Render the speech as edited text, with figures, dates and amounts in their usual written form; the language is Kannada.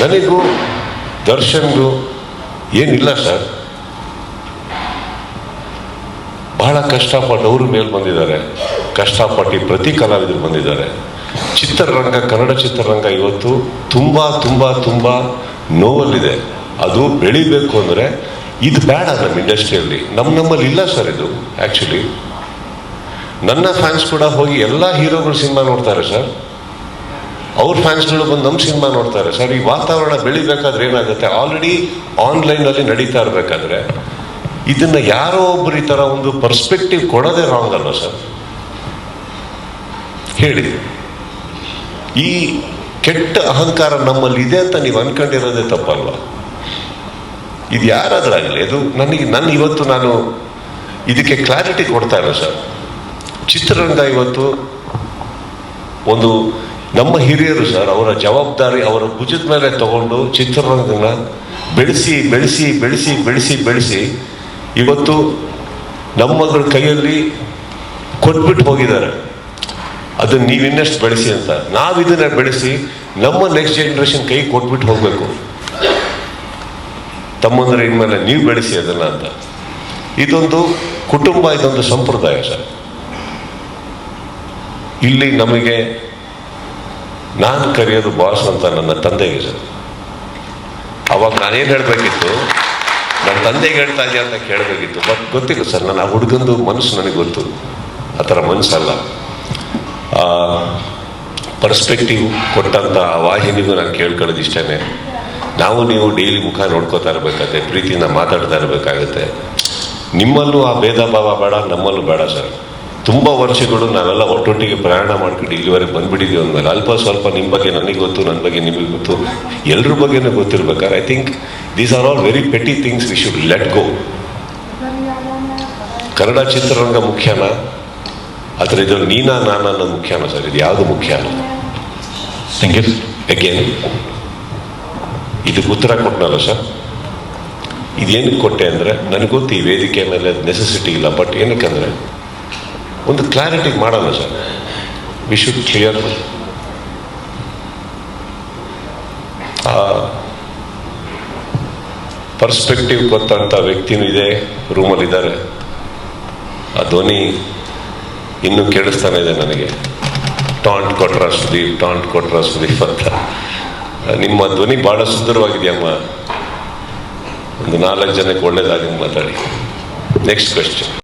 ನನಗೂ ದರ್ಶನ್ಗೂ ಏನಿಲ್ಲ ಸರ್. ಬಹಳ ಕಷ್ಟಪಟ್ಟು ಅವರು ಮೇಲೆ ಬಂದಿದ್ದಾರೆ, ಕಷ್ಟಪಟ್ಟು ಪ್ರತಿ ಕಲಾವಿದರು ಬಂದಿದ್ದಾರೆ. ಚಿತ್ರರಂಗ, ಕನ್ನಡ ಚಿತ್ರರಂಗ ಇವತ್ತು ತುಂಬ ತುಂಬ ತುಂಬ ನೋವಲ್ಲಿದೆ. ಅದು ಬೆಳಿಬೇಕು ಅಂದರೆ ಇದು ಬೇಡ ನಮ್ಮ ಇಂಡಸ್ಟ್ರಿಯಲ್ಲಿ. ನಮ್ಮಲ್ಲಿ ಇಲ್ಲ ಸರ್ ಇದು. ಆ್ಯಕ್ಚುಲಿ ನನ್ನ ಫ್ಯಾನ್ಸ್ ಕೂಡ ಹೋಗಿ ಎಲ್ಲ ಹೀರೋಗಳು ಸಿನಿಮಾ ನೋಡ್ತಾರೆ ಸರ್. ಅವ್ರ ಫ್ಯಾನ್ಸ್ಗಳು ಬಂದು ನಮ್ಮ ಸಿನಿಮಾ ನೋಡ್ತಾರೆ ಸರ್. ಈ ವಾತಾವರಣ ಬೆಳಿಬೇಕಾದ್ರೆ ಏನಾಗುತ್ತೆ, ಆಲ್ರೆಡಿ ಆನ್ಲೈನಲ್ಲಿ ನಡೀತಾ ಇರಬೇಕಾದ್ರೆ ಇದನ್ನು ಯಾರೋ ಒಬ್ಬರು ಈ ಥರ ಒಂದು ಪರ್ಸ್ಪೆಕ್ಟಿವ್ ಕೊಡೋದೇ ರಾಂಗ್ ಅಲ್ವಾ ಸರ್? ಹೇಳಿ. ಈ ಕೆಟ್ಟ ಅಹಂಕಾರ ನಮ್ಮಲ್ಲಿ ಇದೆ ಅಂತ ನೀವು ಅನ್ಕೊಂಡಿರೋದೇ ತಪ್ಪಲ್ವಾ? ಇದು ಯಾರಾದ್ರಾಗಲಿ, ಇದು ಇವತ್ತು ನಾನು ಇದಕ್ಕೆ ಕ್ಲಾರಿಟಿ ಕೊಡ್ತಾ ಇಲ್ಲ ಸರ್. ಚಿತ್ರರಂಗ ಇವತ್ತು ಒಂದು ನಮ್ಮ ಹಿರಿಯರು ಸರ್, ಅವರ ಜವಾಬ್ದಾರಿ ಅವರ ಭುಜದ ಮೇಲೆ ತಗೊಂಡು ಚಿತ್ರರಂಗನ ಬೆಳೆಸಿ ಬೆಳೆಸಿ ಬೆಳೆಸಿ ಬೆಳೆಸಿ ಬೆಳೆಸಿ ಇವತ್ತು ನಮ್ಮಗಳ ಕೈಯಲ್ಲಿ ಕೊಟ್ಬಿಟ್ಟು ಹೋಗಿದ್ದಾರೆ. ಅದನ್ನ ನೀವು ಇನ್ನಷ್ಟು ಬೆಳೆಸಿ ಅಂತ. ನಾವು ಇದನ್ನ ಬೆಳೆಸಿ ನಮ್ಮ ನೆಕ್ಸ್ಟ್ ಜನರೇಷನ್ ಕೈ ಕೊಟ್ಬಿಟ್ಟು ಹೋಗ್ಬೇಕು. ತಮ್ಮಂದ್ರೆ ಇನ್ಮೇಲೆ ನೀವು ಬೆಳೆಸಿ ಅದನ್ನ ಅಂತ. ಇದೊಂದು ಕುಟುಂಬ, ಇದೊಂದು ಸಂಪ್ರದಾಯ ಸರ್. ಇಲ್ಲಿ ನಮಗೆ ನಾನು ಕರೆಯೋದು ಬಾಸ್ ಅಂತ ನನ್ನ ತಂದೆಗೆ ಸರ್. ಅವಾಗ ನಾನೇನು ಹೇಳಬೇಕಿತ್ತು, ನನ್ನ ತಂದೆಗೆ ಹೇಳ್ತಾ ಇದೆಯಾ ಅಂತ ಕೇಳಬೇಕಿತ್ತು. ಬಟ್ ಗೊತ್ತಿಲ್ಲ ಸರ್, ನಾನು ಆ ಹುಡುಗಂದು ಮನಸ್ಸು ನನಗೆ ಗೊತ್ತು. ಆ ಥರ ಮನಸ್ಸಲ್ಲ. ಪರ್ಸ್ಪೆಕ್ಟಿವ್ ಕೊಟ್ಟಂಥ ವಾಹಿನಿಗೂ ನಾನು ಕೇಳ್ಕೊಳ್ಳೋದು ಇಷ್ಟೇ. ನಾವು ನೀವು ಡೈಲಿ ಮುಖ ನೋಡ್ಕೋತಾ ಇರಬೇಕಾಗುತ್ತೆ, ಪ್ರೀತಿಯಿಂದ ಮಾತಾಡ್ತಾ ಇರಬೇಕಾಗುತ್ತೆ. ನಿಮ್ಮಲ್ಲೂ ಆ ಭೇದ ಭಾವ ಬೇಡ, ನಮ್ಮಲ್ಲೂ ಬೇಡ ಸರ್. ತುಂಬ ವರ್ಷಗಳು ನಾವೆಲ್ಲ ಒಟ್ಟೊಟ್ಟಿಗೆ ಪ್ರಯಾಣ ಮಾಡ್ಕೊಂಡು ಇಲ್ಲಿವರೆಗೆ ಬಂದ್ಬಿಟ್ಟಿದ್ದೀವಿ ಅಂದಮೇಲೆ ಅಲ್ಪ ಸ್ವಲ್ಪ ನಿಮ್ಮ ಬಗ್ಗೆ ನನಗೆ ಗೊತ್ತು, ನನ್ನ ಬಗ್ಗೆ ನಿಮಗೆ ಗೊತ್ತು, ಎಲ್ಲರ ಬಗ್ಗೆನೂ ಗೊತ್ತಿರ್ಬೇಕಾದ್ರೆ I think these are all very petty things we should let go. Kannada ಚಿತ್ರರಂಗ ಮುಖ್ಯನಾ ಅಥವಾ ಇದ್ರಲ್ಲಿ ನೀನಾ ನಾನಾ ಅನ್ನೋದು ಮುಖ್ಯನಾ ಸರ್? ಇದು ಯಾವುದು ಮುಖ್ಯ ಅಲ್ಲ. Thank you again. ಇದಕ್ಕೆ ಉತ್ತರ ಕೊಟ್ಟನಲ್ಲ ಸರ್. ಇದೇನಕ್ಕೆ ಕೊಟ್ಟೆ ಅಂದರೆ ನನಗೆ ಗೊತ್ತು ಈ ವೇದಿಕೆ ಮೇಲೆ ನೆಸೆಸಿಟಿ ಇಲ್ಲ. ಬಟ್ ಏನಕ್ಕಂದರೆ ಒಂದು ಕ್ಲಾರಿಟಿ ಮಾಡೋಣ sir. We should clear. Perspective ಗೊತ್ತಂತ ವ್ಯಕ್ತಿನೂ ಇದೆ, ರೂಮಲ್ಲಿದ್ದಾರೆ. ಆ ಧ್ವನಿ ಇನ್ನೂ ಕೇಳಿಸ್ತಾನೆ ಇದೆ ನನಗೆ. ಟಾಂಟ್ ಕೊಟ್ರ ಸುದೀಪ್, ಟಾಂಟ್ ಕೊಟ್ರ ಸುದೀಪ್ ಅಂತ. ನಿಮ್ಮ ಧ್ವನಿ ಭಾಳ ಸುಂದರವಾಗಿದೆಯಮ್ಮ. ಒಂದು 4 ಜನಕ್ಕೆ ಒಳ್ಳೇದಾಗಿ ಮಾತಾಡಿ. Next question.